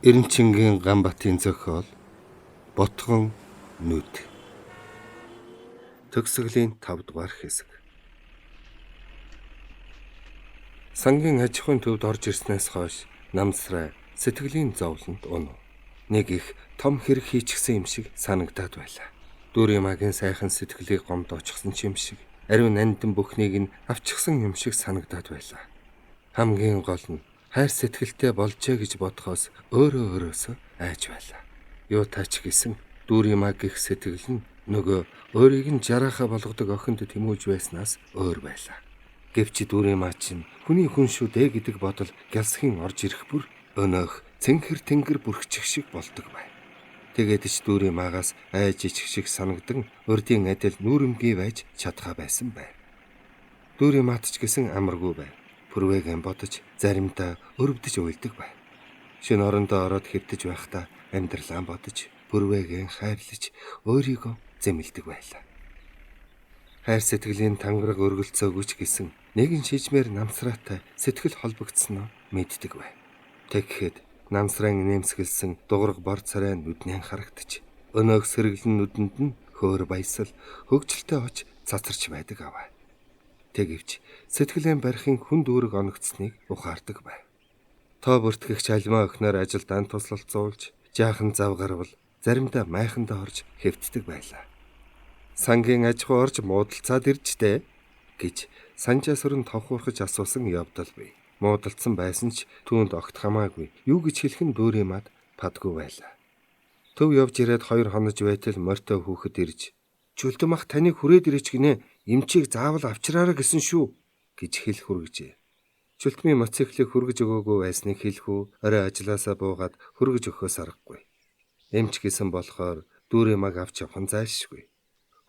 Эренчингийн Ганбатын зохиол Ботгон нүд. Төгсгөлийн 5 дугаар хэсэг. Сангийн аж ахуйн төвд орж ирснээс хойш Намсрай сэтгэлийн зовлонд унав. Нэг их том хэрэг хийчихсэн юм шиг санагдаад байлаа. Дүриймагийн сайхан сэтгэлийг гомдоочсон юм шиг, ариун нандин бүхнийг нь авчихсан юм шиг санагдаад байлаа. Хамгийн гол нь хайр сэтгэлтэй болжээ гэж бодхоос өөрөөсөө айж байлаа. Юу тач гэсэн Дүриймаг гих сэтгэл нь нөгөө өөрийг нь жарааха болгодог охинд тэмүүлж байснаас өөр байлаа. Гэвч Дүриймаа чинь хүний хүн шүү дээ гэдэг бодол гялсхийн орж ирэх бүр өнөөх цэнхэр тэнгэр бүрхчих шиг болдог бай. Тэгээд ч Дүриймаагаас айж ичих шиг санагдан урдийн адил нүүрэмгий байж чадхаа байсан бай. Дүриймаат ч гэсэн амаргүй бай. Пүрвэгийн бодож заримдаа өрөвдөж уйлдаг бай. Шинэ орондоо ороод хэвтэж байхдаа амьдралаа бодож пүрвэгийн хайрлаж өөрийгөө зэмлдэг байлаа. Хайр сэтгэлийн тангараг өргөлцөөгүй ч гэсэн нэгэн шижмээр Намсраатай сэтгэл холбогдсноо мэддэг бай. Тэгэхэд Намсрайн нэмсгэлсэн дуграг бор царай нүднээ харагдаж өнөөх сэргэлэн нүдэнд нь хөөр баясал хөгжилтэй оч цацарч байдаг аваа. Тэгвч сэтгэлэн барихын хүн дүүрэг оногцсныг ухаардаг бай. Тоо бүртгэгч альмаа охиноор ажилдаа туслалцуулж жаахан зав гарвал заримдаа майхандаа орж хэвтдэг байлаа. Сангийн аж ахуй орж муудалцаад иржтэй гэж санжаа сүрэн товхуурхаж асуусан явдал бий. Муудалцсан байсан ч түүнд огт хамаагүй юу гэж хэлэх нь Дүриймаад падгүй байлаа. Төв явж ирээд 2 хонож байтал морьтой хүүхэд ирж "Чүлдэм ах таныг хүрээд ирэж гинэ. Эмчийг заавал авчраарай гэсэн шүү" гэж хэл хүргэжээ. Чүлтмийн мотоциклийг хүргэж өгөөгүй байсныг хэлэхүү орой ажилласаа буугаад хүргэж өгөхөөс аргагүй. Эмч гэсэн болохоор Дүриймаг авч явах нь зайлшгүй.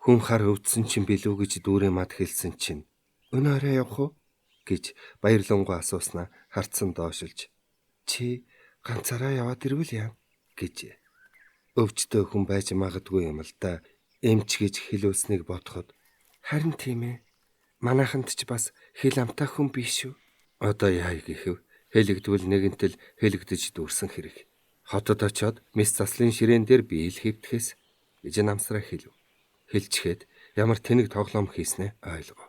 Хүн хар өвдсөн чинь билүү гэж Дүриймаад хэлсэн чинь "Өнөө орой явах уу?" гэж баярлангуй асууснаа харцсан доошилж "Чи ганцаараа яваад ирвэл яа" гэжээ. Өвчтөе хүн байж магадгүй юм л да. Эмч гэж хэлүүлснийг бодоход харин тийм ээ. Манайханд ч бас хэл амтай хүн биш үү? Одоо яа гэхэв хэлэгдвэл нэгэнтэл хэлэгдэж дүүрсэн хэрэг. Хотод очиод мис заслын ширээн дээр биел хэвтгэхээс гэж Намсраа хэлв. Хэлчихэд ямар тэнэг тоглоом хийснэ ойлгов.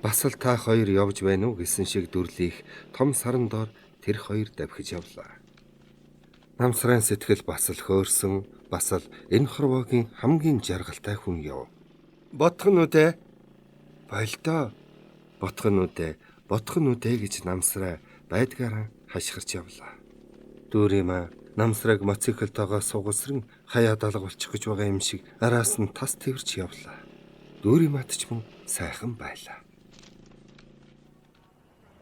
Бас л та хоёр явж байна уу гэсэн шиг дүрлих том саран доор тэр хоёр давхиж явлаа. Намсрайн сэтгэл бас л хөөрсөн, бас л энэ хорвоогийн хамгийн жаргалтай хүн яв. "Ботгон үдэ. Болдоо. Ботгон үдэ гэж Намсраа байдгаараа хашгирч явлаа. Дүриймаа Намсраг мотоциклтойгоо сугалсран хаяад алга болчих гэж байгаа юм шиг араас нь тас тэрч явлаа. Дүриймаад ч мөн сайхан байлаа.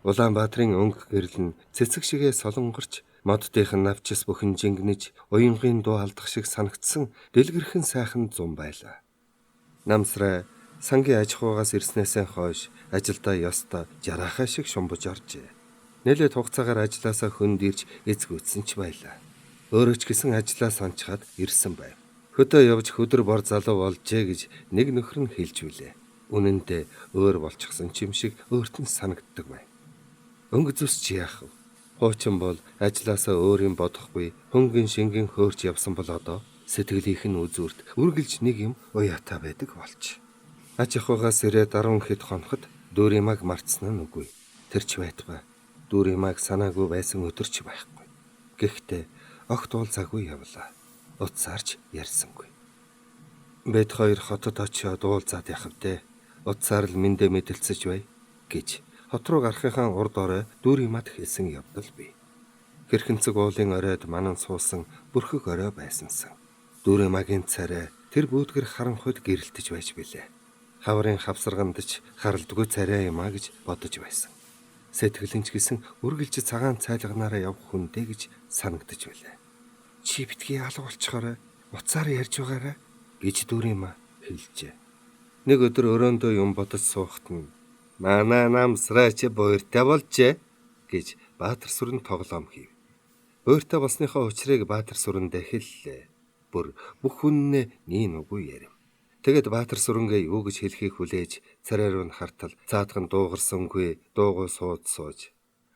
Улаанбаатарын өнгө гэрэл нь цэцэг шигээ солонгорч моддийнх нь навчис бүхэн жингнэж уянгийн дуу алдах шиг санагдсан дэлгэрхэн сайхан зум байлаа. Намсрай сангийн аж ахуйгаас ирснээсээ хойш ажилдаа ёстой жарахаа шиг шумбаж оржээ. Нэлээд хугацаагаар ажилласаа хөнд ирж эзгүүцсэн ч байлаа. Өөрөө ч гэсэн ажлаа сончхад ирсэн байв. Хөдөө явж хөдөр бор залуу болжээ гэж нэг нөхөр нь хэлж билээ. Үнэн дээр өөр болчихсон ч юм шиг өөрт нь санагддаг байв. Өнгө зүсч яах вэ? Хуучин бол ажилласаа өөр юм бодохгүй хөнгөн шингэн хөөрч явсан бол одоо сэтгэлийнх нь үзүүрт үргэлж нэг юм уяатаа байдаг болч. Аж ахуйгаас ирээд 10 хэд хоноход Дүриймаг мартсан нь үгүй. Тэр ч байтугай Дүриймаг санаагүй байсан өдөрч байхгүй. Гэхдээ огт уулзаагүй явлаа. Утсаарч ярьсангүй. "Бид хоёр хотод очиод уулзаад явах вэ. Утсаар л мэндэ мэдэлцэж бай" гэж хот руу гарахынхаа урд орой Дүриймаад хэлсэн явдал бий. Хэрхэнцэг уулын оройд манан суусан бүрхэг орой байсансан. Дүриймагийн царай тэр бүүдгэр харанхуйд гэрэлтэж байж билээ. Хаврын хавсаргандч харалдгүй царай юмаа гэж бодож байсан. Сэтгэлэнч гэсэн үргэлж цагаан цайлганаараа явах хүндээ гэж санагдаж билээ. "Чи битгий алга болчихорой. Уцаар ярьж байгаарай" гэж Дүриймаа хэлжээ. Нэг өдөр өрөөндөө юм бодож суухт нь "Манай Намсраа чи буйртай болжээ" гэж Баатар сүрэн тоглоом хийв. Буйртай болсныхоо учрыг Баатар сүрэндээ хэллээ. Бүр бүх хүннээ нийн үгүй ярив. Тэгэд Баатар сүрэнгээ юу гэж хэлхийг хүлээж царай руу нь хартал цаатхан дуугарсангүй дуугүй сууж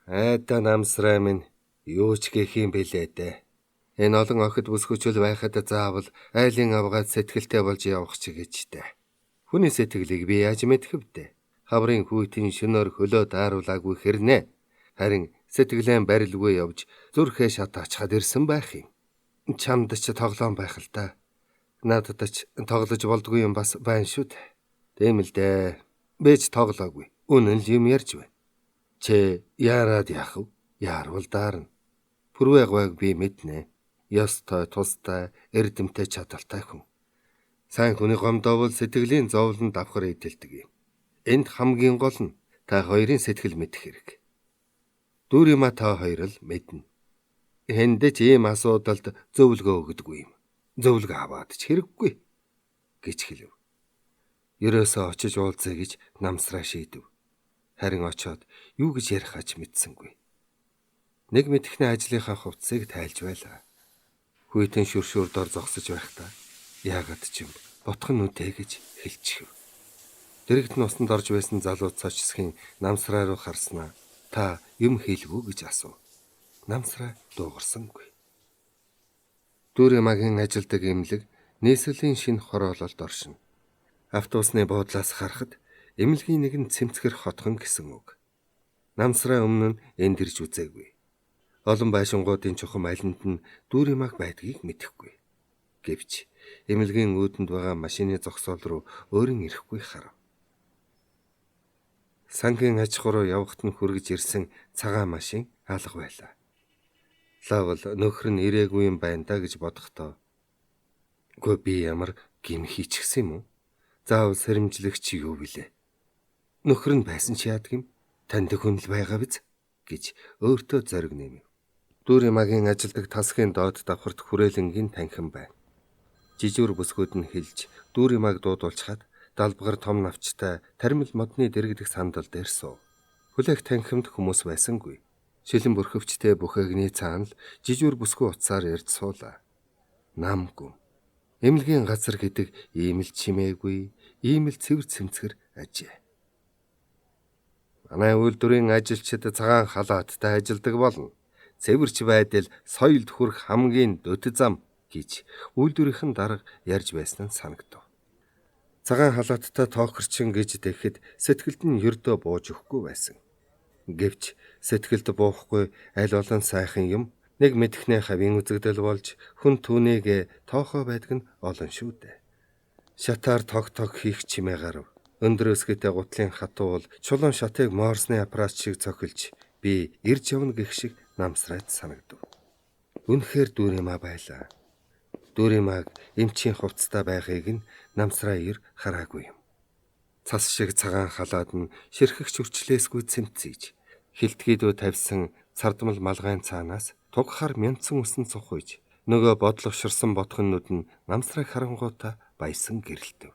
"Айда Намсраа минь Юу ч гэх юм бэлээ дээ. Энэ олон охид бүсгүчл байхад заавал айлын авгаад сэтгэлтэй болж явах ч гэж дээ. Хүний сэтгэлийг би яаж мэдэх вдэ? Хаврын хүйтэн шөнөөр хөлөө дааруулаагүй хэрнээ. Харин сэтгэлэн барилгүй явж зүрхээ шатаачхад ирсэн байх юм. Чамд ч тоглоом байх л та. Надад ч тоглож болдгүй юм бас байна шүү дээ. Тийм л дээ. Бэж тоглоогүй. Үнэн л юм ярьж байна. Чи яарад яах вэ? Яарвал даарна. Пүрвэгвэг би мэднэ. Ёстой, тустай, эрдэмтэй чадaltaй хүн. Сайн хүний гомдоовол сэтгэлийн зовлон давхар идэлдэг юм. Энд хамгийн гол нь та хоёрын сэтгэл мэдэх хэрэг. Дүүрима та хоёр л мэднэ. Хэндэж ийм асуудалд зөвлөгөө өгдөггүй юм. Зөвлөгөө аваад ч хэрэггүй гэж хэлв. Ерөөсөө очиж уулзъя гэж намсраа шийдэв. Харин очоод юу гэж ярих ач мэдсэнгүй. Нэг мэдхний ажлынхаа хувцсыг тайлж байлаа. Хүйтэн шүршүр дор зогсож байхдаа яагаад ч юм ботхон нүдэ гэж хэлчихв. Дэрэгд нь усанд орж байсан залуу цочсхийн намсраа руу харснаа та юм хэлвүү гэж асуув. Намсраа дуугарсангүй. Дүүрэмагийн ажилдаг эмнэлэг нийслэлийн шинэ хороололд оршино. Автобусны буудлаас харахад эмнэлгийн нэг нь цэмцгэр хотхон гэсэн үг. Намсраа өмнө нь энд ирж үзээгүй. Олон байшингуудын чухам алинд нь дүүрэмаг байдгийг мэдэхгүй. Гэвч эмнэлгийн өөдөнд байгаа машины зогсоол руу өөрийн ирэхгүй харав. Сангийн аж ахуй руу явахт нь хүргэж ирсэн цагаан машин алга байлаа. Лавл нөхөр нь ирээгүй юм байна да гэж бодохдоо "Гөө би ямар гим хийчихсэн юм уу? Заавал сэрэмжлэгч юу вүлээ? Нөхөр нь байсан ч яадаг юм? Танд хүн л байгаа биз?" гэж өөртөө зориг нэмэв. Дүүрэмагийн ажилдаг тасхийн доод давхарт хүрээлэнгийн танхим байна. Жижүүр бүсгүүд нь хилж дүүрэмаг дуудуулчхад далбгар том навчтай таримл модны дэрэгдэх сандал дээр суув. Хүлээх танхимд хүмүүс байсангүй. Шилэн бүрхөвчтэй бүхээгний цаана л жижүүр бүсгүй утсаар ирж суулаа. Намгүй. Эмнэлгийн газар гэдэг ийм л чимээгүй, ийм л цэвэр цэмцгэр ажээ. Манай үйлдвэрийн ажилчид цагаан халааттай ажилдаг болно. Цэвэрч байдал соёлд хүрэх хамгийн дөд зам гэж үйлдвэрийнхэн дарга ярьж байсан нь санагдав. Цагаан халааттай тоокерчин гэж дэхэд сэтгэлд нь ердөө бууж өгөхгүй байсан. Гэвч сэтгэлд буухгүй аль олон сайхан юм нэг мэдхнээ хавийн үзэгдэл болж хүн түүнийг тоохоо байдаг нь олон шүү дээ. Шатаар тог хийх чимээ гарав. Өндөр өсгөтэй гутлын хатуу бол чулуун шатыг морсны аппарат шиг цохилж би ирж явна гэх шиг намсраад санагдав. Үнэхээр дүүрэмаа байлаа. Дүүрэмаг эмчийн хувцастай байхыг нь намсраа ир хараагүй юм. Цас шиг цагаан халаад нь ширхэгч үрчлээсгүй цэмцэж, хилтгийдөө тавьсан цардмал малгайн цаанаас тугахаар мянцсан усан цухойж, нөгөө бодлогоширсан ботхоннууд нь намсраг харангуйта баясан гэрэлтэв.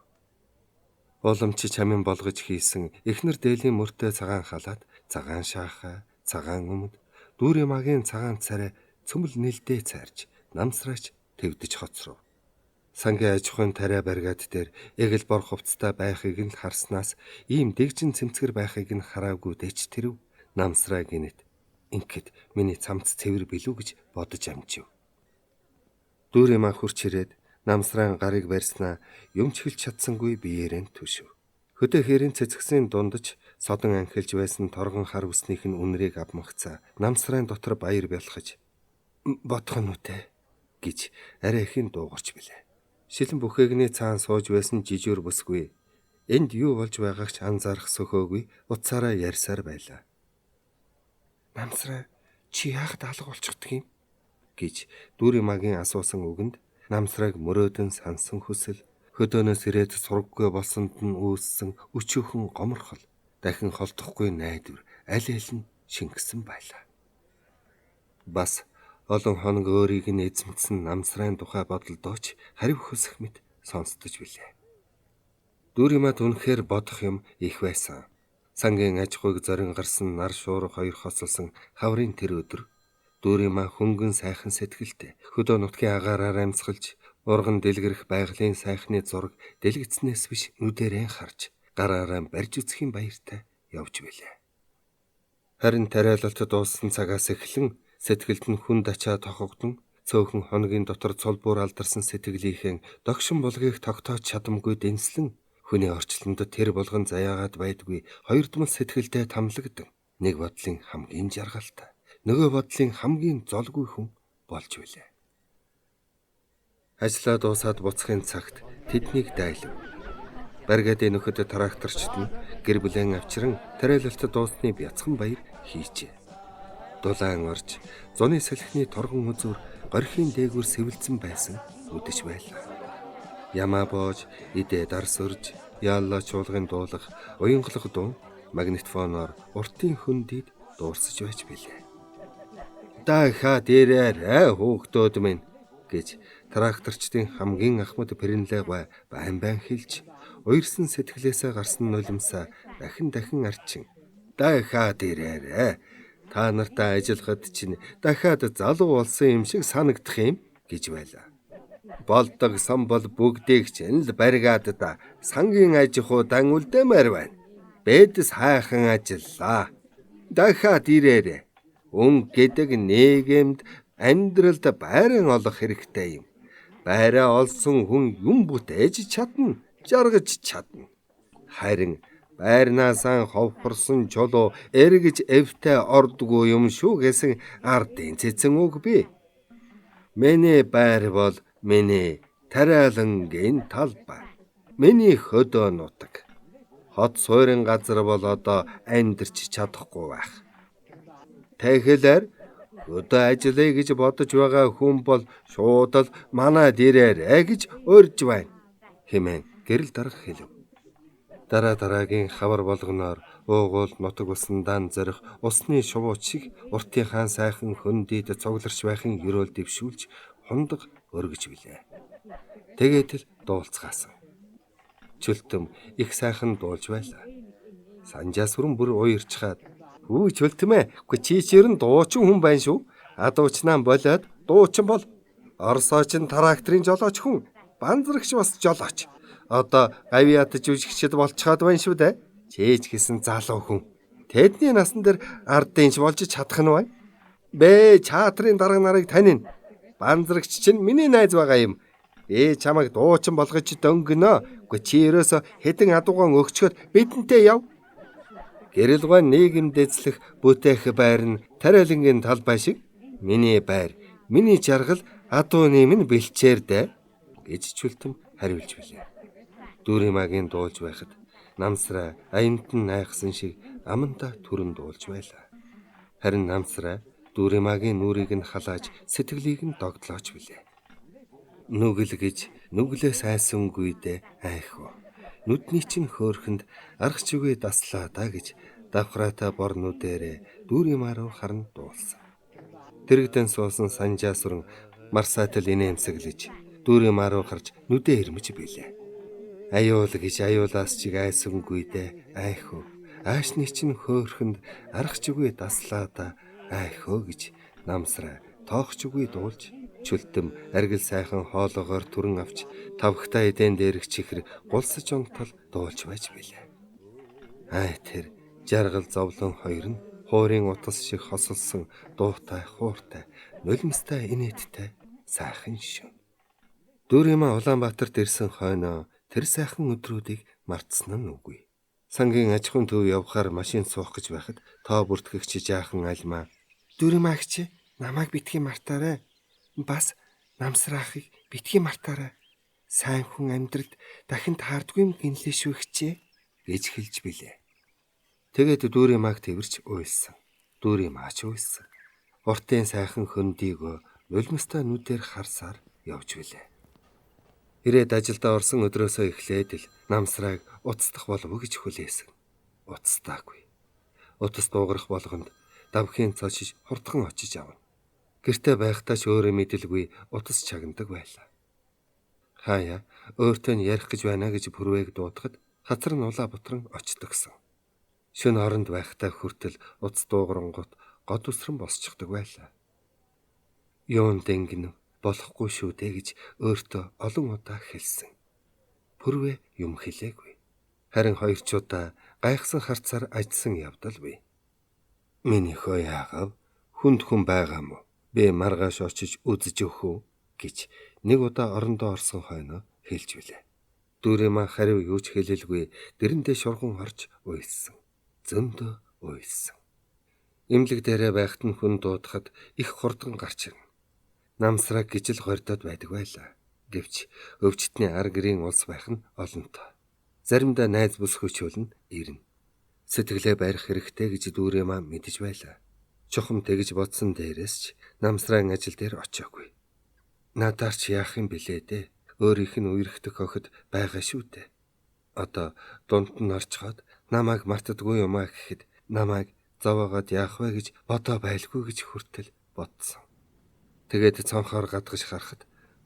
Уламж чамин болгож хийсэн эхнэр дээлийн мөртэй цагаан халаад, цагаан шаахаа, цагаан өмд, дүүрэмагийн цагаан царай цөмөл нэлдээ цайрч, намсраач твдэж хоцров. Сангийн аж ахуйн тариа баригад дээр эгэл бор хувцастай байхыг нь харснаас ийм дэгжин цэмцгэр байхыг нь хараагүй дэч тэрв намсраа гинэт. Ингээд миний цамц цэвэр билүү гэж бодож амжив. Дүүрэмаа хурч ирээд намсраан гарыг барьснаа юмч хэлж чадсангүй биеэрэн түшв. Хөдөө хэрийн цэцгсийн дундаж содон анхилж байсан торгон хар үснийх нь үнрийг авмагцаа намсрайн дотор баяр бялхаж "Ботхон үтэ" гэж арай ихэн дуугарч билээ. Шилэн бүхээгний цаан сууж байсан жижүүр бүсгүй энд юу болж байгааг ч анзаарах сөхөөгүй утсаараа ярьсаар байлаа. "Намсраа чи яахад алга болчихдөг юм?" гэж дүүрэмагийн асуусан үгэнд намсраг мөрөөдөн сансан хүсэл, хөдөөнөөс ирээд сургаггүй болсонд нь үүссэн өчүүхэн гоморхол, дахин холдохгүй найдвар аль аль нь шингэсэн байлаа. Бас олон хоног өөрийг нь эзэмдсэн намсрайн тухай бодолдооч хариу хөсөх мэт сонсдож билээ. Дүүрэмад үнэхээр бодох юм их байсан. Сангийн аж ахуйг зорин гарсан нар шуурга хоёр хосолсон хаврын тэр өдөр дүүрэмаа хөнгөн сайхан сэтгэлтэй хөдөө нутгийн агаараар амьсгалж урган дэлгэрэх байгалийн сайхны зураг дэлгэцнээс биш нүдэрээ харж гараараа барьж үсхийн баяртай явж билээ. Харин тариалалт дууссан цагаас эхлэн Сэтгэлд нь хүнд ачаа тохогдсон цөөхөн хоногийн дотор цулбуур алдарсан сэтгэлийнхэн догшин булгийг тогтоож чадамгүй дэнслэн хүний орчлондод тэр болгон заяагаад байдгүй хоёрдмал сэтгэлдээ тамлагдан нэг бодлын хамгийн жаргалтай, нөгөө бодлын хамгийн золгүй хүн болж билээ. Ажлаа дуусаад буцахын цагт тэднийг дайлав. Баригадын нөхөд тракторчид нь гэр бүлэн авчран тариалалтад дуусны бяцхан баяр хийжээ. Дулаан орж зуны салхины торгон үзүүр горхийн дээгүүр сэвэлзэн байсан үдэж байлаа. Ямаа боож, идэ дарс өрж, яалла чуулгын дуулах, уянгалах дуу магнитофоноор уртын хөндийд дуурсаж байж билээ. Даха дээрээ хөөхтөөд минь гэж тракторчдын хамгийн ахмад Пэрэнлэга байн хэлж, уярсан сэтгэлээсээ гарсан нулимсаа дахин арчин. Даха дээрээ та нартай ажиллахад чинь дахиад залуу болсон юм шиг санагдах юм гэж байлаа. Болдог сан бол бүгдийг чинь л баригадад сангийн аж ахуйдан үлдээмээр байна. Бэдэс хайхан ажиллаа. Дахиад ирээрээ. Өн гэдэг нийгэмд амьдралд байран олох хэрэгтэй юм. Байраа олсон хүн юм бүтээж чадна, жаргаж чадна. Харин байрнаасаа ховхорсон чулуу эргэж эвтэй ордгүй юм шүү гэсэн ардын цэцэн үг би. Миний байр бол миний тариалангийн талбай. Миний хөдөө нутаг. Хот суурин газар бол одоо амьдарч чадахгүй байх. Тэгэхлээр өдөө ажиллая гэж бодож байгаа хүн бол шууд л манайд ирээрэй гэж урьж байна хэмээн гэрэл дарга хэлв. Дараагийн хавар болгоноор уугуул нутаг усандаан зорих усны шувууч шиг уртынхаа сайхан хөндийд цугларч байхын ерөөл дэвшүүлж хундаг өргөж билээ. Тэгээд л дуулцгаасан. Чөлтөм их сайхан дуулж байлаа. Санжаа сүрэн бүр уярчхаад "Хүү чөлтмэ, чи чирэн дуучин хүн байна шүү. Адуучнаа болоод дуучин бол. Оросоочин тракторын жолооч хүн, банзрагч бас жолооч. Одоо гавьяат жүжигчд болчиход байна шүү дээ. Чээж гисэн залуу хүн. Тэдний насан дээр ардынч болж чадах нь бай. Бэ чаатрын дарга нарыг танина. Банзрагч чинь миний найз байгаа юм. Чамайг дуучин болгож дөнгөнө. Чи ерөөсө хэдэн адуугаан өгчөхөд бидэнтэй яв." Гэрэлгой нийгэмд эзлэх бүтээх байр нь тариалангийн талбай шиг миний байр, миний жаргал адууны минь бэлчээрдэ гэж чөлтөм хариулж билээ. Дүүримагийн дуулж байхад намсраа аянтан найхсан шиг аманда түрэн дуулж байлаа. Харин намсраа дүүримагийн нүрийг нь халааж сэтгэлийг нь догдлооч билээ. Нүгэл гэж нүглээс айсангүйдэ айхуу. Нүдний чинь хөөрхөнд арах чигээ таслаа да гэж давхраатай бор нүдэрээ дүүримаа руу харан дуулсан. Тэрэгдэн суусан санжаа сүрэн марсаатал инээмсэглэж дүүримаа руу харж нүдээ ирмэж билээ. Аюул гэж аюулаас чиг айсангүйдэ айхуу. Аашны чинь хөөрхөнд арах чигээ таслаа да айхуу гэж намсраа тоох чигээ дуулж чөлтөм аргил сайхан хоолоогоор түрэн авч тавхтай эдэн дээрх чихэр гулсаж унтал дуулж байж билээ. Тэр жаргал зовлон хоёр нь хуурын утас шиг хосолсон дуутай хууртай нулимстай инээдтэй сайхан шив. Дүүримаа Улаанбаатарт ирсэн хойноо тэр сайхан өдрүүдийг мартсан нь үгүй. Сангийн аж ахуйн төв явхаар машин суух гэж байхад тоо бүртгэгч жаахан альмаа "Дүүримаагч намайг битгий мартаарай. Бас намсраахыг битгий мартаарай. Сайн хүн амьдралд дахин таардгүй юм гинлээ шүү хчээ" гэж хэлж билээ. Тэгээд дүүримааг тэрч уйлсан. Дүүримаач уйлсан. Уртын сайхан хөндийгөө нулимстай нүдээр харсаар явж билээ. Ирээд ажилдаа орсон өдрөөсөө эхлээд л намсрааг уцтах болов гэж хүлээсэн. Уцтаагүй. Утас дуугарах болгонд давхийн цочиж хурдхан очиж авна. Гэртээ байхдаа ч өөрөө мэдэлгүй утас чагнадаг байлаа. Хаяа өөртөө нь ярих гэж байна гэж бүрвээг дуудахад хацар нь улаа бутран очдогсон. Шөнө оронд байхдаа хүртэл утас дуугарангууд год үсрэн босчихдаг байлаа. Юун дэнгэн болохгүй шүү дээ гэж өөртөө олон удаа хэлсэн. Бүрвээ юм хэлээгүй. Харин хоёрчуудаа гайхсан харцаар ажсан явдал бий. Миний хөө яагав Хүнд хүн байгаа мó? Би маргааш очиж үзэж өгөх үү гэж нэг удаа орондоо орсон хойно хэлж билээ. Дүүрэмаа хариу юу ч хэлэлгүй дэрэндээ шурган орж уйлсан. Зөндөө уйлсан. Имлэг дээрээ байхад нь хүн дуудахад их хурдан гарч ирнэ. Намсраг гижил гордод байдаг байлаа. Гэвч өвчтний ар гэрийн улс байх нь олонтоо. Заримдаа найз бүс хөчөөлн ирнэ. Сэтгэлээ барих хэрэгтэй гэж дүүрэмаа мэдэж байлаа. Чухам тэгж бодсон дээрээс ч намсрын ажил дээр очоогүй. Надаар ч яах юм бэлээ дээ. Өөрийнх нь үерхдэх охид байгаа шүү дээ. Одоо дунд нь орчход намайг мартдаггүй юм аа гэхэд намайг зовоогоод яах вэ гэж бодоо байлгүй гэж хүртэл бодсон. Тэгээд цонхоор гадгаж харахад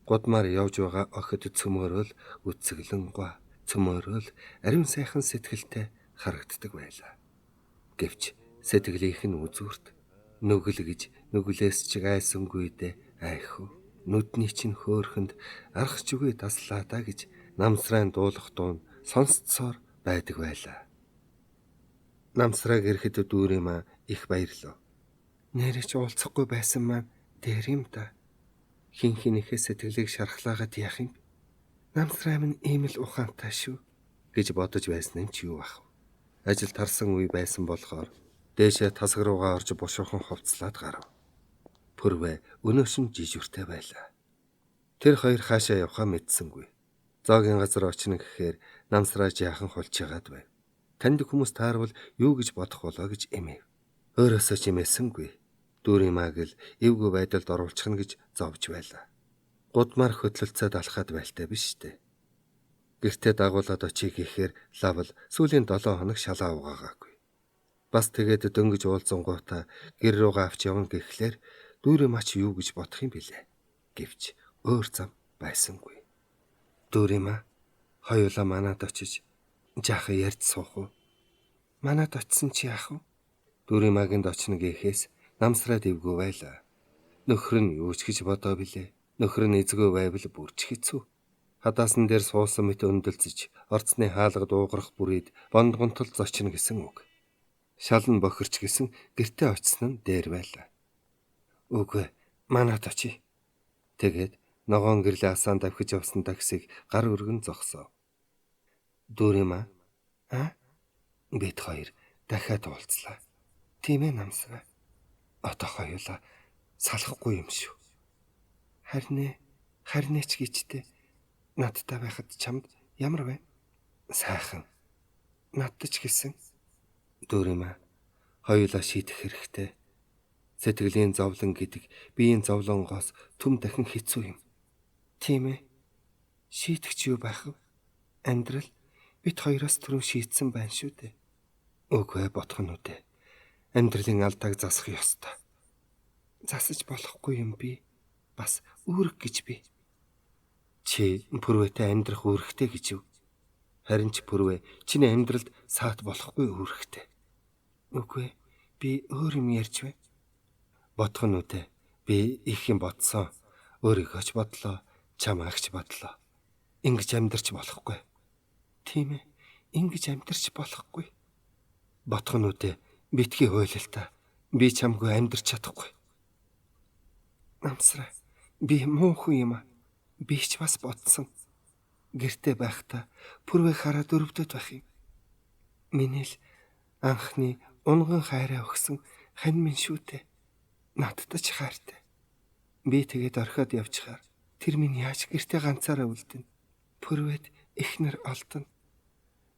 гудмаар явж байгаа охид цөмөөрөөл үцэглэнгүй цөмөөрөөл ариун сайхан сэтгэлтэй харагддаг байлаа. Гэвч сэтгэлийнх нь үзүүрт нүгэл гэж нүглээс ч айсангүй дээ айхүү. Нүдний чинь хөөхөнд арах зүгээ таслаа да гэж намсрын дуулах дуун сонсцоор байдаг байлаа. Намсраг ирэхэд дүүрэмаа их баярлав. Нэрэж уулзахгүй байсан маань дээр юм да. Хин хинийхээ сэтгэлийг шархлаагаад яах юм? Намсраа минь ийм л ухаантай шүү гэж бодож байсан нь ч юу ах. Ажил тарсан үе байсан болохоор дээшээ тасаг руугаа орж бушуухан хувцлаад гарав. Пүрвэ өнөөшин жижигүртэй байлаа. Тэр хоёр хаашаа явхаа мэдсэнгүй. Зоогийн газар очно гэхээр намсрааж яахан хулж яагаад байв. Танд хүмүүс таарвал юу гэж бодох болоо гэж эмэв. Өөрөөсөө ч эмээсэнгүй. Дүүрэмааг л эвгүй байдалд оруулчихна гэж зовж байлаа. Гудмаар хөтлөлцөөд алхаад байлтай биш үү? Гэртээ дагуулад очие гэхээр лавл сүүлийн 7 хоног шалаа угаагаагүй. Бас тэгээд дөнгөж уулзсангуудаа гэр руугаа авч явна гэхлээр дүүрэмаа ч юу гэж бодох юм бэлээ. Гэвч өөр зам байсангүй. Дүүрэмаа хоёулаа манад очиж жаахан ярьж суух уу? Манад очисон чи яах вэ? Дүүрэмаагийн очно гэхээс намсраад ивгүй байлаа. Нөхөр нь юу ч гэж бодоо билээ. Нөхөр нь эзгүй байвал бүрч хэцүү. Хадаасан дээр суусан мэт өндөлцөж орцны хаалга дуугарах бүрийд бондгонтол зочно гэсэн үг. Шалан бохирч гэсэн гэртээ очсон нь дээр байлаа. Үгүй манад очие. Тэгээд ногоон гэрлээ асаан давхиж явсан таксиг гар өргөн зогсов. Дүүрэмаа бид хоёр дахиад уулзлаа. Тийм ээ намсраа. Одоо хоёулаа салахгүй юм шүү. Харин ч гिचтэй надтай байхад чамд ямар вэ? Сайхан. Надтай ч гэсэн. Дүүрэмаа хоёулаа шийдэх хэрэгтэй. Сэтгэлийн зовлон гэдэг биеийн зовлонгоос түм дахин хэцүү юм. Тийм ээ. Шийдэх юу байх вэ? Амьдрал бид хоёроос түрүү шийдсэн байна шүү дээ. Үгүй бодох нь үдэ. Амьдралын алдааг засах ёстой. Засаж болохгүй юм би. Бас үүрэг гэж би. Чи пүрвэтэй амьдрах үүрэгтэй гэж юу? Харин ч пүрвэ чиний амьдралд саат болохгүй үүрэгтэй. Үгүй би өөр юм ярьж байна. Бодох нь үдэ. Би их юм бодсон. Өөрийгөө ч бодлоо, чамаагч бодлоо. Ингэж амьдрч болохгүй. Тийм ээ. Ингэж амьдрч болохгүй. Бодох нь үдэ. Битгий хуйлалтаа. Би чамгүй амьдрч чадахгүй. Намсраа. Би муу хүн юм аа. Би ч бас бодсон. Гэртээ байхдаа пүрвэ хараад өрөвдөд байх юм. Миний л анхны унган хайраа өгсөн хань минь шүү дээ. Надтай ч хайртай. Би тэгээд орхиод явчихаар тэр минь яаж гэртээ ганцаараа үлдэнэ. Пүрвэд ихнэр олдоно.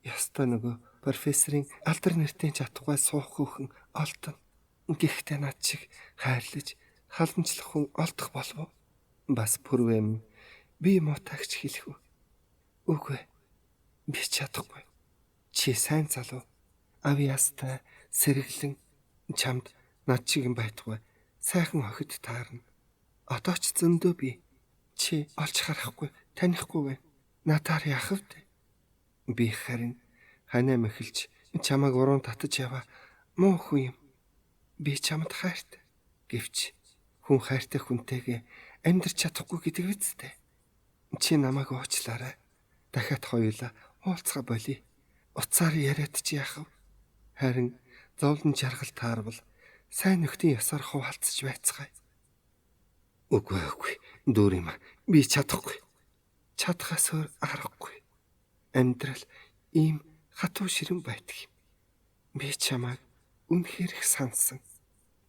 Ястаа нөгөө профессорын алдар нэртэй чадахгүй суух хөхөн олдоно. Гэхдээ над шиг хайрлаж халамжлах хүн олдох болов уу? Бас пүрвэм би муутагч хэлэх үү? Үгүй. Би чадахгүй. Чи сайн залуу. Авьяастай сэргэлэн чамд над шиг юм байтугай сайхан охид таарна. Одоо ч зөндөө би чи олж харахгүй танихгүй байна. Надаар яах вэ? Би харин ханаа мэхэлж чамайг уран татаж яваа муу хүн юм. Би чамд хайртай. Гэвч хүн хайртай хүнтэйгээ амьдрч чадахгүй гэдэг үстэй. Чи намайг уучлаарай. Дахиад хоёулаа уулзгаа болий. Уцаар яриад чи яах вэ? Харин зовлон жаргал таарвал Сайн нөхдийн ясаар хуваалцж байцгаая. Үгүй. Дүүриймаа, би чадахгүй. Чадхаас өөр аргагүй. Амьдрал ийм хатуу ширэн байдаг юм. Би чамайг үнэхээр их сансан.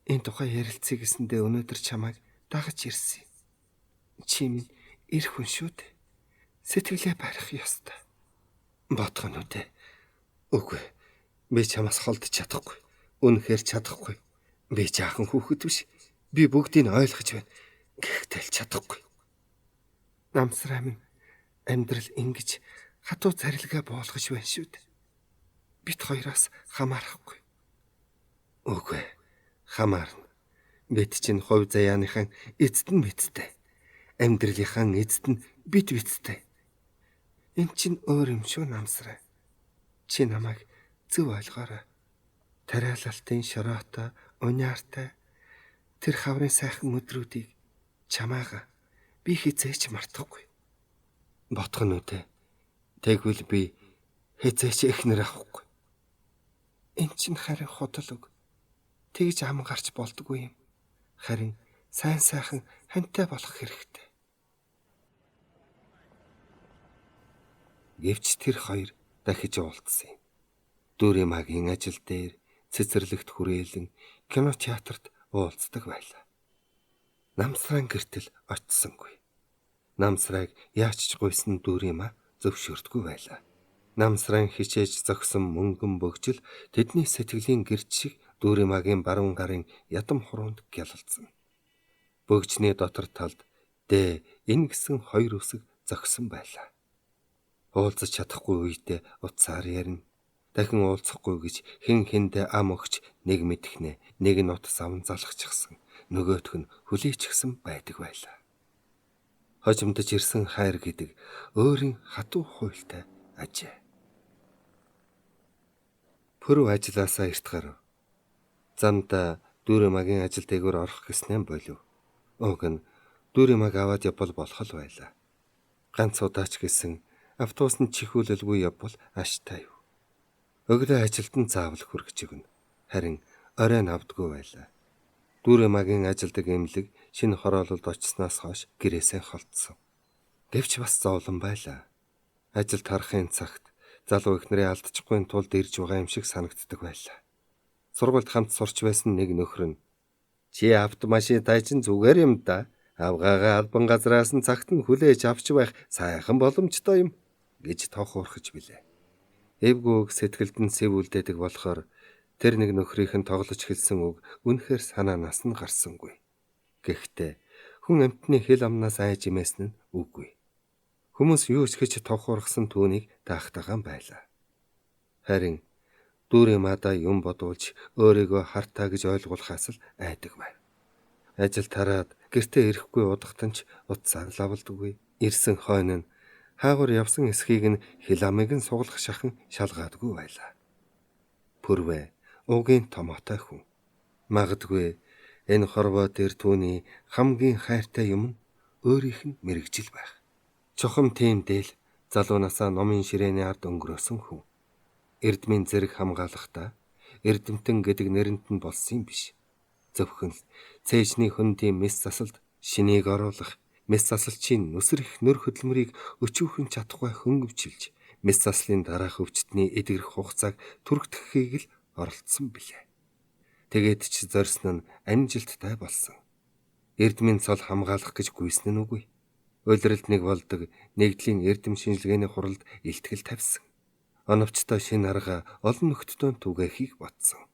Энэ тухай ярилцъя гэсэндээ өнөөдөр чамайг дагаж ирсэн. Чи минь эр хүн шүү дээ. Сэтгэлээ барих ёстой. Бодох нь үү? Үгүй. Би чамаас холдож чадахгүй. Үнэхээр чадахгүй. Би жаахан хүүхэд биш. Би бүгдийг ойлгож байна. Гэхдээ л чадахгүй. Намсраа минь амьдрал ингэж хатуу царилгаа буулгаж байна шүү дээ. Бид хоёроос хамаарахгүй. Үгүй. Хамаарна. Бид чинь хувь заяаныхан эзэд нь бидтэй. Амьдралынхаа эзэд нь бид бидтэй. Энд чинь өөр юм шүү намсраа. Чи намайг зөв ойлгоорой. Тариалалтын шороотой, униартай тэр хаврын сайхан өдрүүдийг чамаага би хизээч мартахгүй. Бодох нь үү? Тэгвэл би хизээч эхнэр авахгүй. Энд чинь харин худал үг. Тэгж ам гарч болдгүй юм. Харин сайхан хантай болох хэрэгтэй. Гэвч тэр хоёр дахиж уулзсан юм. Дүүриймаагийн ажил дээр цэцэрлэгт хүрээлэн кинотеатрт уулздаг байлаа. Намсран гэртэл очисонгүй. Намсрайг яач ч гуйсан Дүүриймаа зөвшөөрдөггүй байлаа. Намсран хичээж зогсон мөнгөн бөгжил тэдний сэтгэлийн гэрч шиг Дүүриймаагийн баруун гарын ядам хуруунд гялалцсан. Бөгжний дотор талд энэ гэсэн хоёр үсэг зогсон байлаа. Уулзаж чадахгүй үедээ утсаар ярина. Дахин уулзахгүй гэж хэн хэндээ ам өгч нэг мэдхнэ, нэг нь утас аван залхчихсан, нөгөөх нь хүлээчихсэн байдаг байлаа. Хожимдож ирсэн хайр гэдэг өөрийн хатуу хуйлтай ажээ. Пүрв ажилласаа эрт гарав. Замда Дүүриймаагийн ажил дээгүүр орох гэснээр болов. Уг нь Дүүриймааг аваад явбал болох л байлаа. Ганц удаач гэсэн автобусны чихүүлэлгүй явбал аштай юу. Өглөө ажилтан заавал хүргэж өгнө. Харин оройн авдаггүй байлаа. Дүүриймаагийн ажилдаг эмнэлэг шинэ хороололд очсноос хойш гэрээсээ холдсон. Гэвч бас зовлон байлаа. Ажилд харахын цагт залуу эхнэрээ алдчихгүй тулд ирж байгаа юм шиг санагддаг байлаа. Сургуульд хамт сурч байсан нэг нөхөр нь "Чи автомашин тайчин зүгээр юм да. Авгаагаа албан газраас нь цагт нь хүлээж авч байх сайхан боломжтой юм" гэж тохуурхаж билээ. Эвгүй сэтгэлд нь сэв үлдээдэг болохоор тэр нэг нөхрийнхэн тоглож хэлсэн үг үнэхээр санаанаас нь гарсангүй. Гэхдээ хүн амьтны хэл амнаас айж имээсэн нь үгүй. Хүмүүс юу ч гэж тохуурхсан түүнийг таахтагаан байлаа. Харин Дүүриймаадаа юм бодуулж өөрийгөө хартаа гэж ойлгуулахаас л айдаг байв. Ажил тараад гэртээ ирэхгүй удахтан ч утсаар лавлдаггүй. Ирсэн хойно нь хаагур явсан эсхийг нь хил амыг нь суглах шахан шалгаадгүй байлаа. Пүрвэ угийн томоотой хүн. Магадгүй энэ хорвоо дээр түүний хамгийн хайртай юм нь өөрийнх нь мэрэгжил байх. Чухам тиймдэл залуу насаа номын ширээний ард өнгөрөөсөн хүн. Эрдмийн зэрэг хамгаалахдаа Эрдэмтэн гэдэг нэрэнд нь болсон юм биш. Зөвхөн цээжний хөндийн мэс засалд шинийг оруулах, мэс засалчийн нүсрэх нөр хөдөлмөрийг өчүүхэн чадахгүй хөнгөвчилж, мэс заслын дараах өвчтний эдгэрэх хугацааг түргдэхийг л оролцсон билээ. Тэгээд ч зорьсон нь амжилттай болсон. Эрдмийн цол хамгаалах гэж гүйсэн нь үгүй. Улиралд нэг болдог нэгдлийн эрдэм шинжилгээний хуралд илтгэл тавьсан. Оновчтой шинэ арга олон нөхдөд түгээхийг бодсон.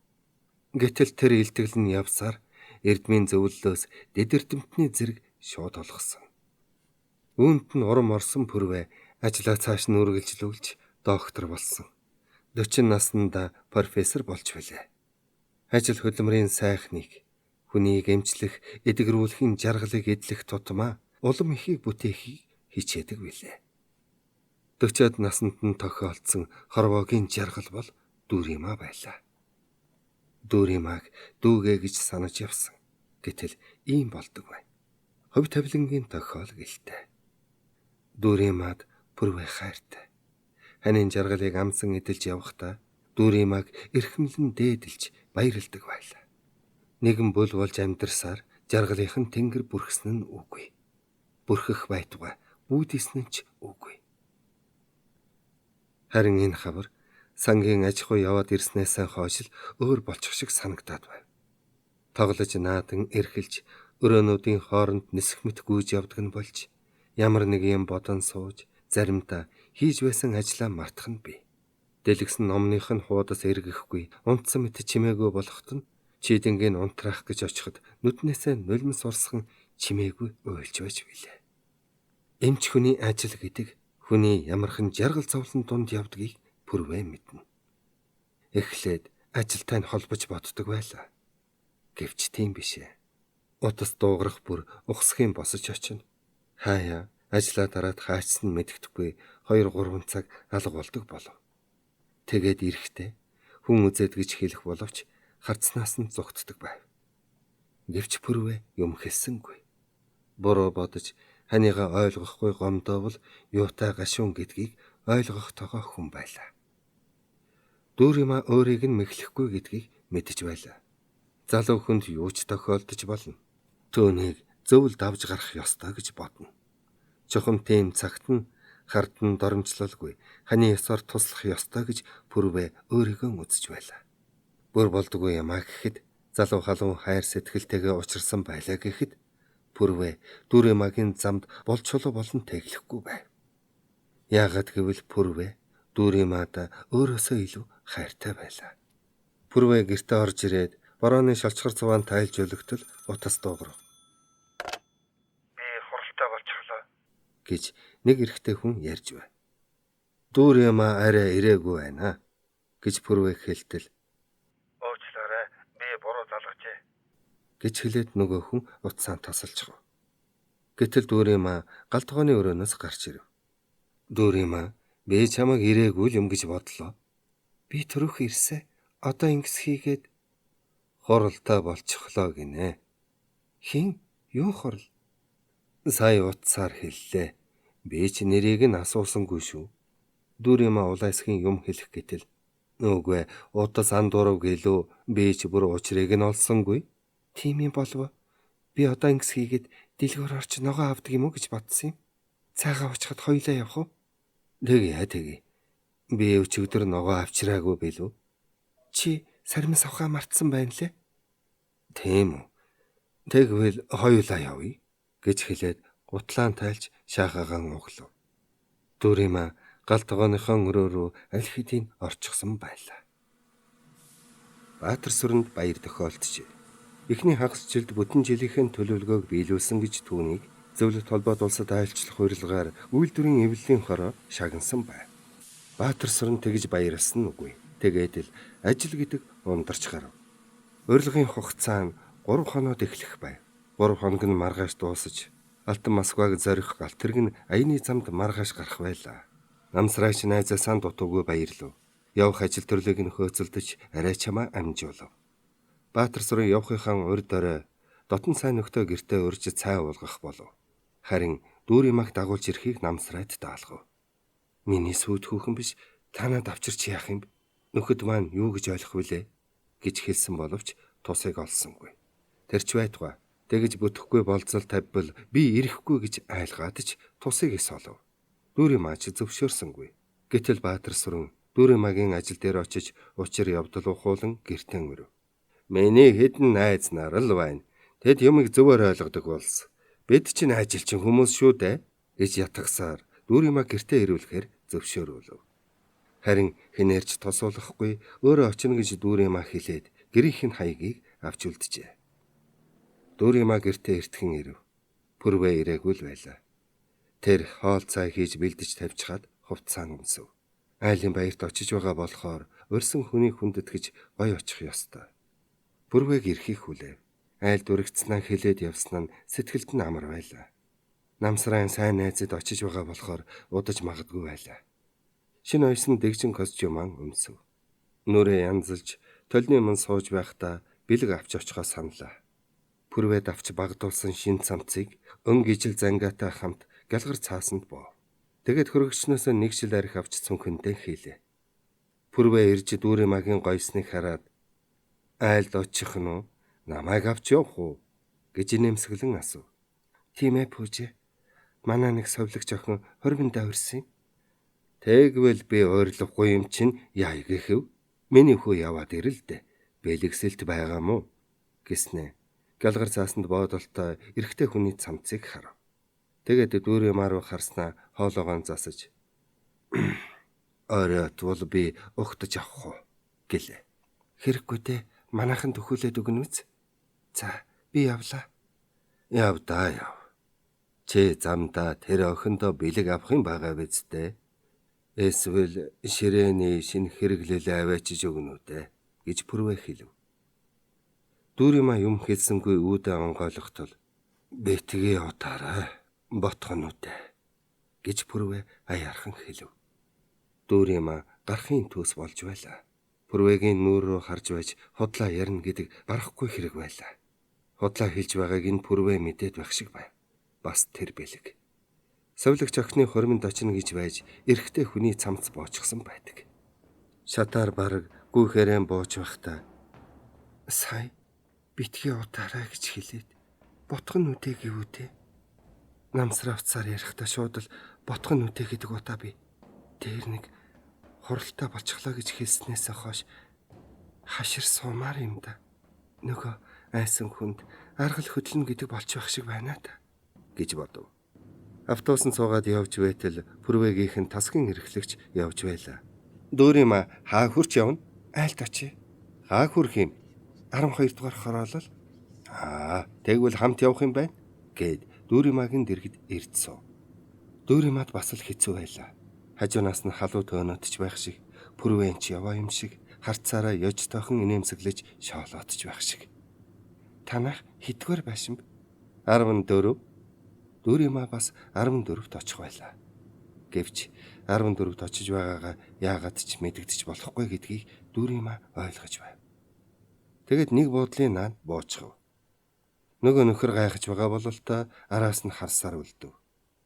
Гэтэл тэр илтгэл нь явсаар эрдмийн зөвлөлөөс дэд эрдэмтний зэрэг шууд олгосон. Үүнд нь урам орсон Пүрвэ ажлаа цааш нь үргэлжлүүлж доктор болсон. 40 наснда профессор болж билээ. Ажил хөдөлмөрийн сайхныг, хүнийг эмчлэх, эдгэрүүлэхийн жаргалыг эдлэх тутмаа улам ихийг бүтээхийг хичээдэг билээ. 40-од наснд нь тохиолдсон хорвоогийн жаргал бол Дүүриймаа байлаа. Дүүриймааг дүүгээ гэж санаж явсан. Гэтэл ийм болдог бай. Хувь тавилангийн тохиол гэлтэй. Дүүриймаад Пүрвэ хайртай. Ханийн жаргалыг амсан эдэлж явахдаа Дүүриймааг эрхэмлэн дээдэлж баярлдаг байлаа. Нэгэн бүл болж амьдрсаар жаргалынхан тэнгэр бүрхсэн нь үгүй. Бүрхэх байтугай бүүдсэн нь ч үгүй. Харин энэ хавар сангийн аж ахуй яваад ирснээс хойш л өөр болчих шиг санагдаад байв. Тоглож наадан эрхэлж өрөөнүүдийн хооронд нисэх мэт гүйж явдаг нь болж ямар нэг юм бодон сууж заримдаа хийж байсан ажлаа мартах нь бий. Дэлгэсэн номных нь хуудас эргэхгүй унтсан мэт чимээгүй болоход нь чийдэнгийн унтраах гэж очиход нүднээсээ нулимс урсган чимээгүй уйлж байж билээ. Эмч хүний ажил гэдэг хүний ямархан жаргал зовлон дунд явдгийг Пүрвэ мэднэ. Эхлээд ажилтай нь холбож боддог байлаа. Гэвч тийм биш ээ. Утас дуугарах бүр ухсхийн босож очино. Хаяа ажлаа дараад хаачсан мэддэхгүй 2-3 цаг алга болдог болов. Тэгээд ирэхдээ хүн үзээд гэж хэлэх боловч харцнаас нь зугтдаг байв. Гэвч Пүрвэ юм хэлсэнгүй. Буруу бодож ханига ойлгохгүй гомдоовол юутай гашуун гэдгийг ойлгох тогоо хүн байлаа. Дүүрима өөрийг нь мэхлэхгүй гэдгийг мэдэж байлаа. Залуу хүнд юу ч тохиолдож болно. Түүнийг зөвл давж гарах ёстой гэж бодно. Чухам тийм цагт нь хардсан доромжлолгүй ханы ёсоор туслах ёстой гэж Пүрвэ өөрийгөө үзэж байлаа. Бүр болдгүй юм а гэхэд залуу халуун хайр сэтгэлтэйгээ учирсан байлаа гэхэд Пүрвэ Дүүримагийн замд болж чулуу болон тэглэхгүй байв. Яагаад гэвэл Пүрвэ Дүүримада өөрөөсөө илүү хайртай байлаа. Пүрвэ гэртээ орж ирээд борооны шалчхар цуваан тайлж өлөгтөл утас дуугарав. Би хуралтай болчихлоо гэж нэг эрэгтэй хүн ярьж байв. Дүүрима арай ирээгүй байна гэж Пүрвэ хэлтэл. Уучлаарай, би буруу залгажээ гэж хэлээд нөгөө хүн утсаа тасалчихв. Гэтэл Дүүрима галтгооны өрөөнөөс гарч ирэв. Дүүрима би чамайг ирээгүй юм гэж бодлоо. Би түрүүх ирсэ. Одоо ингэс хийгээд хуралтай болчихлоо гинэ. Хин юу хурал? Сая утсаар хэллээ. Би ч нэрийг нь асуусангүй шүү. Дүүрима улайсхийн юм хэлэх гэтэл нүгвэ утас андуурав гэлөө би ч бүр учрыг нь олсонгүй. Тийм юм болов. Би одоо ингэс хийгээд дэлгүүр орч ногоо авдаг юм уу гэж бодсон юм. Цаагаа уучхад хоёлаа явах уу? Тэгье. Би өчигдөр ногоо авчираагүй билүү? Чи сармис авахаа мартсан байна лээ. Тийм үү. Тэгвэл хоёулаа явъя гэж хэлээд гутлаан тайлж шахаагаан углав. Дүүрима галтгооныхон өрөө рүү аль хэдийн орчихсон байлаа. Баатар сүрэнд баяр тохиолджээ. Эхний хагас жилд бүтэн жилийнхэн төлөвлөгөөг биелүүлсэн гэж түүнийг зөвлөлт холбоод улсад айлчлах урилгаар үйлдвэрийн эвлэлийн хороо шагнасан байв. Баатар сүрэн тэгж баярлсан үгүй. Тэгээд л ажил гэдэг ундарч гарав. Урилгын хугацаа нь 3 хоноод эхлэх байв. 3 хоног нь маргааш дуусаж, Алтан Москваг зорих галт тэрэг нь аяны замд маргааш гарах байлаа. Намсраач найзаасаа дутуугүй баярлав. Явах ажил төрлийг нь хөөцөлдөж арай чамаа амжуулав. Баатар сүрэн явахынхаа урд орой дотн сайн нөхдөд гэртээ урьж цай уулгах болов. Харин Дүүримаг дагуулж ирэхийг намсраад даалгав. Миний сүйд хүүхэн биш, танад авчирч яах юм бэ? Нөхөд маань юу гэж ойлгох вүлээ гэж хэлсэн боловч тусыг олсонгүй. Тэрч байтугай тэгж бүтэхгүй болзол тавьбал би ирэхгүй гэж айлгаад ч тусыг ис олов. Дүүримаач зөвшөөрсөнгүй. Гэтэл Баатар сүрэн Дүүримагийн ажил дээр очиж учир явдал ухуулан гэртэн өрөв. Миний хэдэн найз нар л байна. Тэд юмыг зөвөр ойлгодог болсон. Бид чинь ажилчин хүмүүс шүү дээ гэж ятгсаар Дүүрима гэртээ ирүүлэхээр зөвшөөрөв. Харин хинээрч тосуулахгүй өөрөө очино гэж Дүүрима хэлээд гэрийнх нь хаягийг авч үлджээ. Дүүрима гэртээ эртхэн ирэв. Пүрвэ ирээгүй л байлаа. Тэр хоол цай хийж бэлдэж тавьчихад хувцаан өмсөв. Айлын баярт очиж байгаа болохоор урьсан хүний хүндэтгэж гоё очих ёстой. Пүрвэг ирэхийг хүлээв. Айл дүрэгцнээ хэлээд явсан нь сэтгэлд нь амар байлаа. Намсрайн сайн найзад очиж байгаа болохоор удаж магадгүй байлаа. Шинэ ойсон дэгжин костюман өмсөв. Нүрээ янзалж толны мөн сууж байхдаа бэлэг авч очихоо саналаа. Пүрвэд авч багдуулсан шин цамцыг өн гижил зангаатай хамт галгар цаасанд боо. Тэгэд хөргөчнөөсөө нэг шил арх авч цүнхэндээ хийлээ. Пүрвэ ирж Дүүримагийн гойсныг хараад айлд очих нь уу? Намайг авч явах уу? Гэж инээмсэглэн асуув. Тийм ээ пүүжээ. Манай нэг совлогч охин хорвиндаа өрсөн юм. Тэгвэл би ойрлохгүй юм чинь яа гэхэв? Миний хүү яваад ирэл дээ. Бэлэгсэлт байгаа мó гэснэ. Галгар цаасанд боодолтой эрэгтэй хүний цамцыг харав. Тэгээд дүүрэмаа руу харснаа хоолоогоо засаж оройтвол би угтаж авах уу гэлээ. Хэрэггүй дээ. Манайхан төхөөлөд өгнө үз. За, би явлаа. Яв да яв. Чи замдаа тэр охиндоо бэлэг авах юм байгаа биз дээ. Эсвэл ширээний шинэ хэрэглэлээ аваачиж өгнө үү дээ гэж Пүрвэ хэлв. Дүүрэмаа юм хэлсэнгүй үүдээ онгойлготол битгий утаарай ботхон үдэ гэж Пүрвэ аяархан хэлв. Дүүрэмаа гарахын төс болж байлаа. Пүрвэгийн нүүр рүү харж байж худлаа ярина гэдэг барахгүй хэрэг байлаа. Худлаа хэлж байгааг энэ Пүрвэ мэдээд байх шиг байв. Бас тэр бэлэг. Совлогч охины хормонд очино гэж байж эрэгтэй хүний цамц боочгсон байдаг. Шатаар бараг гүйхээрэн бууж байхдаа сая битгий утаарай гэж хэлээд ботхон үдэ гэвүтээ. Намсраа уцаар ярихдаа шууд л ботхон үдэ гэдэг утаа би дээр нэг хуралтай болчихлоо гэж хэлснээс хойш хашир сумаар юм да. Нөгөө айсан хүнд аргал хөдлөн гэдэг болч байх шиг байна та гэж бодов. Автобусанд суугаад явж байтал Пүрвэгийнхэн тасгийн эрхлэгч явж байлаа. Дүүрэмаа хаа хурч явна? Айлт очие. Хаа хүрх юм? 12 дугаар хороолол. Тэгвэл хамт явах юм байна гэд Дүүрэмаагийн дэргэд ирдсв. Дүүрэмаад бас л хэцүү байлаа. Хажуунаас нь халуу төөнөтж байх шиг, Пүрвэнч яваа юм шиг, харцаараа ёж тойхон инээмсэглэж шоолоотж байх шиг. Танах хэдгээр байшин? 14. Дүүрэмаа бас 14-т очих байлаа. Гэвч 14-т очиж байгаагаа яагаад ч мэдэгдэж болохгүй гэдгийг Дүүрэмаа ойлгож байв. Тэгэд нэг буудлын наанд буучхав. Нөгөө нөхөр гайхаж байгаа бололтой араас нь харсаар үлдэв.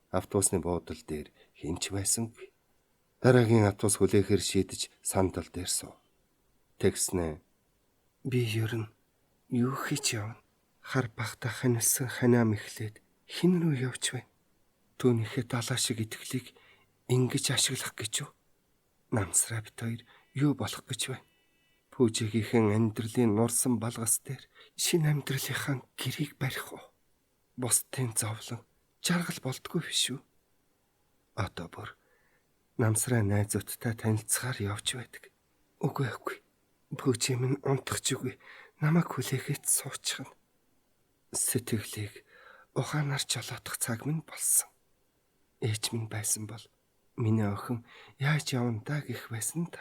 Автобусны буудал дээр хинч байсангүй. Дараагийн автобус хүлээхээр шийдэж сандал дээр суув. Тэгснэ би ер нь юу хийж явна? Хар багта ханилсан ханаа мэхлээд хин рүү явж байна. Түүнийхээ далаа шиг итгэлийг ингэж ашиглах гэж юу? Намсраа бит хоёр юу болох гэж байна? Пүүжигийнхэн амьдралын нурсан балгас дээр шинэ амьдралынхаа гэрийг барих уу? Бусдын зовлон жаргал болдгүй биш үү? Одоо бүр намсраа найзуудтай танилцахаар явж байдаг. Үгүй. Пүүжи минь унтах үгүй. Намайг хүлээхэд суучихна. Сэтгэлийг ухаанаар жолоодох цаг минь болсон. Ээж минь байсан бол миний охин яаж явна да гэх байсан та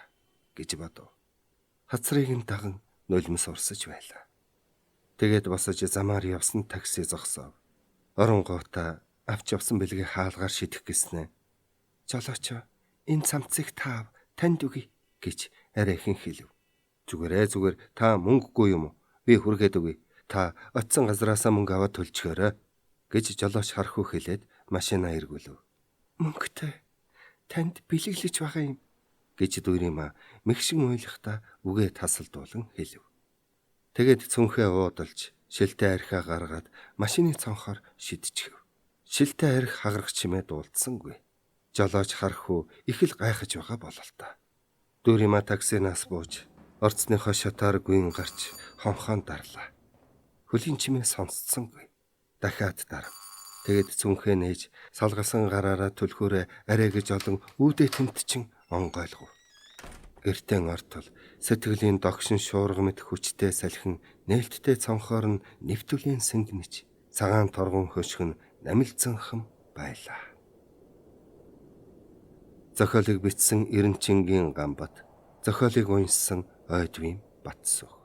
гэж бодов. Хацрыг нь даган нулимс урсаж байлаа. Тэгээд босож замаар явсан такси зогсов. Оронгоотаа авч явсан бэлгээ хаалгаар шидэх гэснэ. Жолооч энэ цамцыг таав танд өгье гэж арайхан хэлв. Зүгээр та мөнгөгүй юм уу? Би хүргээд өгье. Та очисон газраасаа мөнгө аваад төлчихөөрэй гэж жолооч хархуу хэлээд машинаа эргүүлв. Мөнгөтэй танд бэлэглэж байгаа юм гэж Дүүрэмаа мэгшин уйлахдаа үгээ тасалдуулан хэлв. Тэгээд цүнхээ уудалж шилтэй архиа гаргаад машины цонхоор шидчихв. Шилтэй архи хагарах чимээ дуулдсангүй. Жолооч хархуу их л гайхаж байгаа бололтой. Дүүрэмаа таксинаас бууж орцныхоо шатаар гүйн гарч хонхоон дарлаа. Хөлийн чимээ сонсцсонгүй. Дахиад дарав. Тэгэд цүнхээ нээж салгасан гараараа түлхүүрээ арай гэж олон үүдээ тэмтчин онгойлгов. Гэртэн ортол сэтгэлийн догшин шуурга мэт хүчтэй салхин нээлттэй цонхоор нь нэвтүлийн сэнгэнэж цагаан торгон хөшгөн намилцанхан байлаа. Зохиолыг бичсэн Эренчингийн Гамбат, зохиолыг уншсан Ойдвин Батсүх.